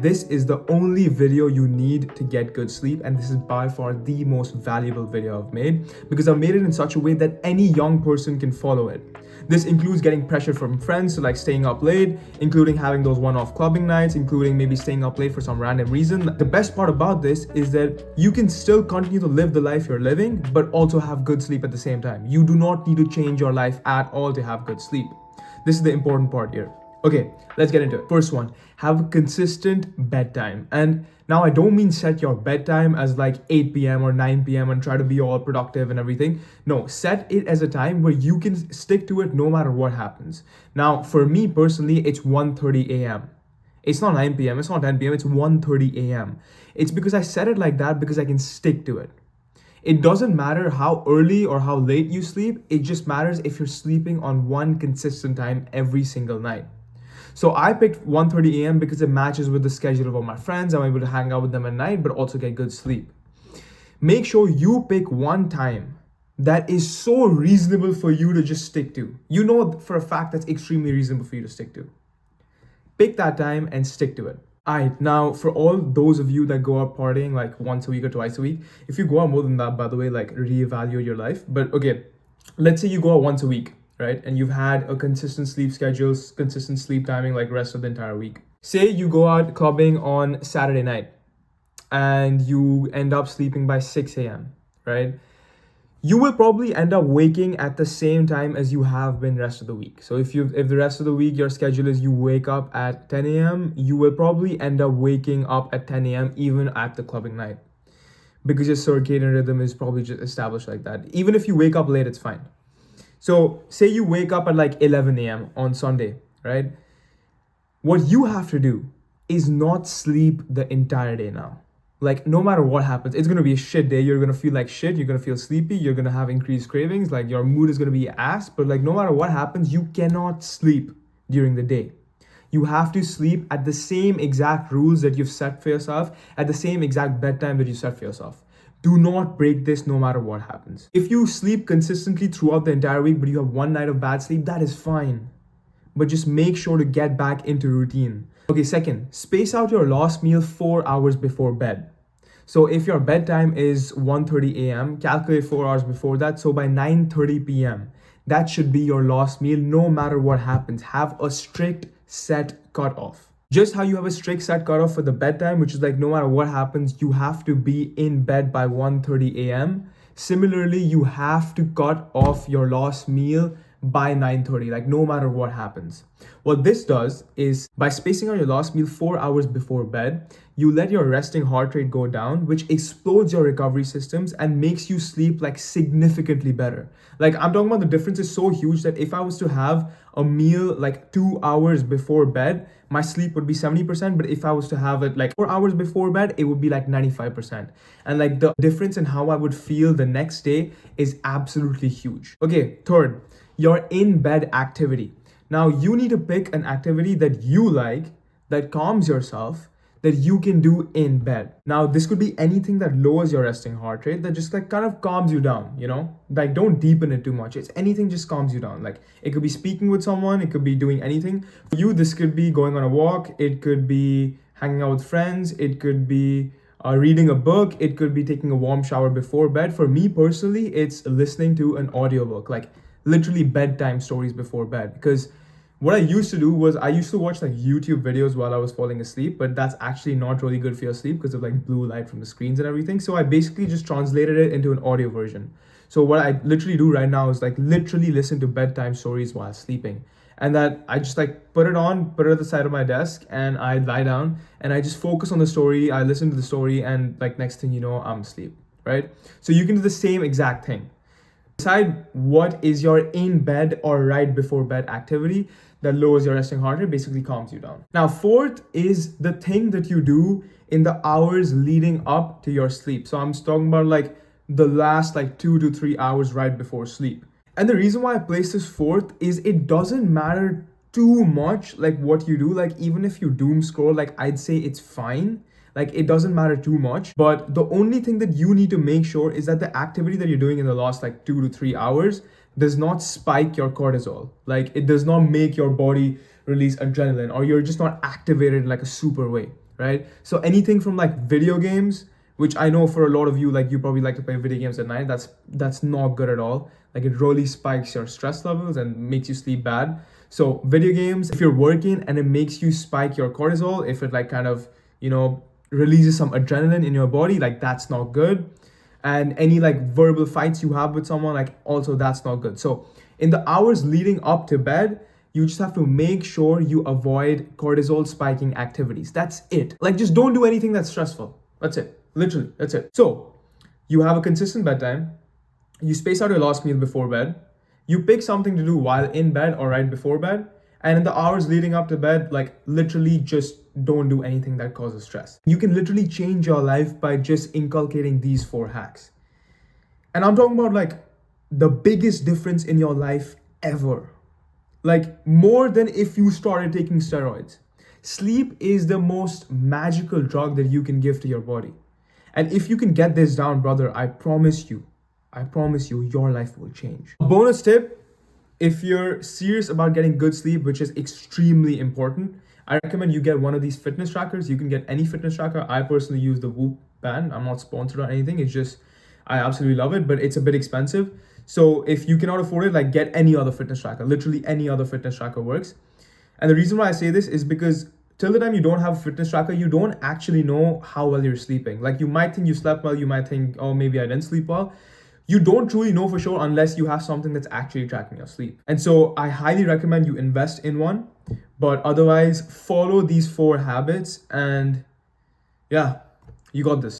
This is the only video you need to get good sleep, and this is by far the most valuable video I've made because I've made it in such a way that any young person can follow it. This includes getting pressure from friends, so like staying up late, including having those one-off clubbing nights, including maybe staying up late for some random reason. The best part about this is that you can still continue to live the life you're living, but also have good sleep at the same time. You do not need to change your life at all to have good sleep. This is the important part here. Okay, let's get into it. First one, have a consistent bedtime. And now I don't mean set your bedtime as like 8 p.m. or 9 p.m. and try to be all productive and everything. No, set it as a time where you can stick to it no matter what happens. Now, for me personally, it's 1:30 a.m. It's not 9 p.m., it's not 10 p.m., it's 1:30 a.m. It's because I set it like that because I can stick to it. It doesn't matter how early or how late you sleep, it just matters if you're sleeping on one consistent time every single night. So I picked 1:30 a.m. because it matches with the schedule of all my friends. I'm able to hang out with them at night, but also get good sleep. Make sure you pick one time that is so reasonable for you to just stick to. You know for a fact that's extremely reasonable for you to stick to. Pick that time and stick to it. Alright, now for all those of you that go out partying like once a week or twice a week, if you go out more than that, by the way, like reevaluate your life. But okay, let's say you go out once a week, right? And you've had a consistent sleep schedule, consistent sleep timing like rest of the entire week. Say you go out clubbing on Saturday night and you end up sleeping by 6 a.m., right? You will probably end up waking at the same time as you have been rest of the week. So if the rest of the week your schedule is you wake up at 10 a.m., you will probably end up waking up at 10 a.m. even at the clubbing night because your circadian rhythm is probably just established like that. Even if you wake up late, it's fine. So say you wake up at like 11 a.m. on Sunday, right? What you have to do is not sleep the entire day now. Like no matter what happens, it's going to be a shit day. You're going to feel like shit. You're going to feel sleepy. You're going to have increased cravings. Like your mood is going to be ass. But like no matter what happens, you cannot sleep during the day. You have to sleep at the same exact rules that you've set for yourself, at the same exact bedtime that you set for yourself. Do not break this no matter what happens. If you sleep consistently throughout the entire week, but you have one night of bad sleep, that is fine. But just make sure to get back into routine. Okay, second, space out your last meal 4 hours before bed. So if your bedtime is 1:30 a.m., calculate 4 hours before that. So by 9:30 p.m., that should be your last meal no matter what happens. Have a strict set cutoff. Just how you have a strict set cutoff for the bedtime, which is like no matter what happens, you have to be in bed by 1:30 a.m. Similarly, you have to cut off your last meal by 9:30, like no matter what happens. What this does is by spacing out your last meal 4 hours before bed, you let your resting heart rate go down, which explodes your recovery systems and makes you sleep like significantly better. Like I'm talking about the difference is so huge that if I was to have a meal like 2 hours before bed, my sleep would be 70%. But if I was to have it like 4 hours before bed, it would be like 95%. And like the difference in how I would feel the next day is absolutely huge. Okay, third, your in-bed activity. Now you need to pick an activity that you like, that calms yourself, that you can do in bed. Now this could be anything that lowers your resting heart rate, that just like kind of calms you down, you know? Like don't deepen it too much. It's anything just calms you down. Like it could be speaking with someone, it could be doing anything. For you, this could be going on a walk, it could be hanging out with friends, it could be reading a book, it could be taking a warm shower before bed. For me personally, it's listening to an audiobook, like literally bedtime stories before bed. Because what I used to do was I used to watch like YouTube videos while I was falling asleep, but that's actually not really good for your sleep because of like blue light from the screens and everything. So I basically just translated it into an audio version. So what I literally do right now is like literally listen to bedtime stories while sleeping. And that I just like put it on, put it at the side of my desk, and I lie down and I just focus on the story. I listen to the story, and like next thing you know, I'm asleep, right? So you can do the same exact thing. Decide what is your in bed or right before bed activity that lowers your resting heart rate, basically calms you down. Now, fourth is the thing that you do in the hours leading up to your sleep. So I'm talking about like the last like 2 to 3 hours right before sleep. And the reason why I place this fourth is it doesn't matter too much like what you do. Like even if you doom scroll, like I'd say it's fine. Like it doesn't matter too much, but the only thing that you need to make sure is that the activity that you're doing in the last like 2 to 3 hours does not spike your cortisol. Like it does not make your body release adrenaline, or you're just not activated in like a super way, right? So anything from like video games, which I know for a lot of you, like you probably like to play video games at night. That's not good at all. Like it really spikes your stress levels and makes you sleep bad. So video games, if you're working and it makes you spike your cortisol, if it like kind of, releases some adrenaline in your body, like that's not good. And any like verbal fights you have with someone, like also that's not good. So in the hours leading up to bed, you just have to make sure you avoid cortisol spiking activities. That's it. Like just don't do anything that's stressful. That's it. Literally, that's it. So you have a consistent bedtime. You space out your last meal before bed. You pick something to do while in bed or right before bed. And in the hours leading up to bed, like literally just don't do anything that causes stress. You can literally change your life by just inculcating these 4 hacks. And I'm talking about like the biggest difference in your life ever. Like more than if you started taking steroids. Sleep is the most magical drug that you can give to your body. And if you can get this down, brother, I promise you, your life will change. Bonus tip, if you're serious about getting good sleep, which is extremely important, I recommend you get one of these fitness trackers. You can get any fitness tracker. I personally use the Whoop band. I'm not sponsored or anything. It's just, I absolutely love it, but it's a bit expensive. So if you cannot afford it, like get any other fitness tracker. Literally any other fitness tracker works. And the reason why I say this is because till the time you don't have a fitness tracker, you don't actually know how well you're sleeping. Like you might think you slept well, you might think, oh, maybe I didn't sleep well. You don't truly know for sure unless you have something that's actually tracking your sleep. And so I highly recommend you invest in one, but otherwise follow these 4 habits and yeah, you got this.